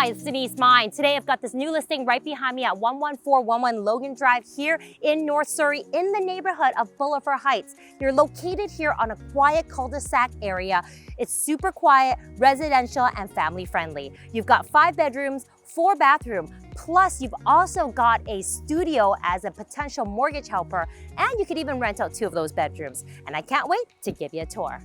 Hi, it's Denise Mai. Today I've got this new listing right behind me at 11411 Logan Drive here in North Surrey in the neighborhood of Boulevard Heights. You're located here on a quiet cul-de-sac area. It's super quiet, residential, and family friendly. You've got 5 bedrooms, 4 bathrooms, plus you've also got a studio as a potential mortgage helper, and you could even rent out 2 of those bedrooms. And I can't wait to give you a tour.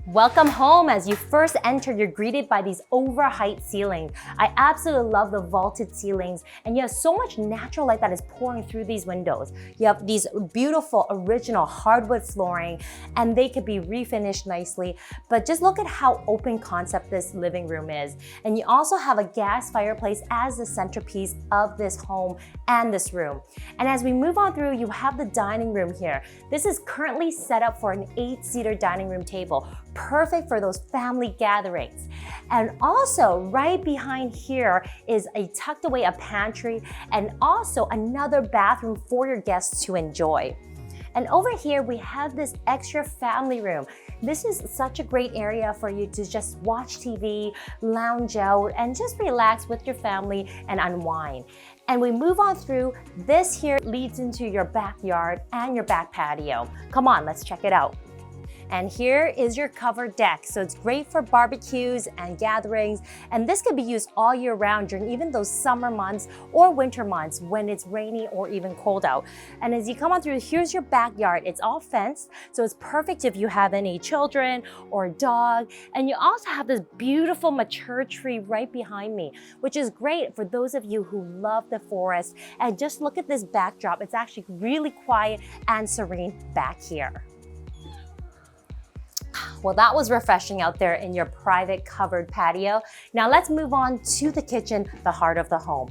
Welcome home. As you first enter, you're greeted by these over-height ceilings. I absolutely love the vaulted ceilings, and you have so much natural light that is pouring through these windows. You have these beautiful original hardwood flooring, and they could be refinished nicely, but just look at how open concept this living room is. And you also have a gas fireplace as the centerpiece of this home and this room. And as we move on through, you have the dining room here. This is currently set up for an 8-seater dining room table, perfect for those family gatherings. And also right behind here is a tucked away a pantry and also another bathroom for your guests to enjoy. And over here we have this extra family room. This is such a great area for you to just watch TV, lounge out, and just relax with your family and unwind. And we move on through, this here leads into your backyard and your back patio. Come on, let's check it out. And here is your covered deck. So it's great for barbecues and gatherings. And this can be used all year round during even those summer months or winter months when it's rainy or even cold out. And as you come on through, here's your backyard. It's all fenced, so it's perfect if you have any children or a dog. And you also have this beautiful mature tree right behind me, which is great for those of you who love the forest. And just look at this backdrop. It's actually really quiet and serene back here. Well, that was refreshing out there in your private covered patio. Now let's move on to the kitchen, the heart of the home.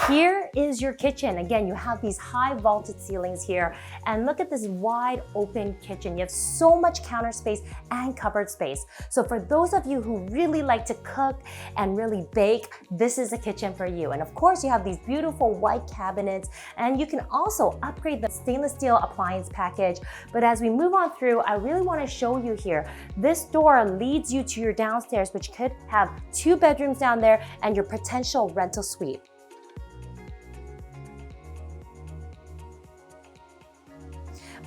Here is your kitchen. Again, you have these high vaulted ceilings here, and look at this wide open kitchen. You have so much counter space and cupboard space. So for those of you who really like to cook and really bake, this is a kitchen for you. And of course, you have these beautiful white cabinets, and you can also upgrade the stainless steel appliance package. But as we move on through, I really want to show you here, this door leads you to your downstairs, which could have 2 bedrooms down there and your potential rental suite.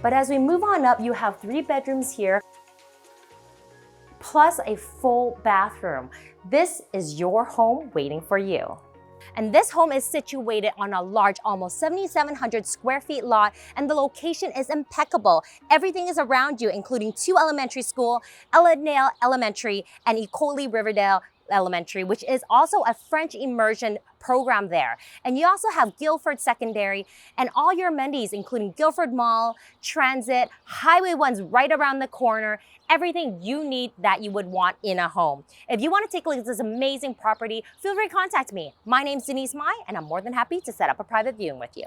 But as we move on up, you have 3 bedrooms here, plus a full bathroom. This is your home waiting for you. And this home is situated on a large, almost 7,700 square feet lot, and the location is impeccable. Everything is around you, including 2 elementary schools, Ellendale Elementary and Ecole Riverdale Elementary, which is also a French immersion program there. And you also have Guildford Secondary and all your amenities, including Guildford Mall, transit, Highway 1's right around the corner, everything you need that you would want in a home. If you want to take a look at this amazing property, feel free to contact me. My name's Denise Mai, and I'm more than happy to set up a private viewing with you.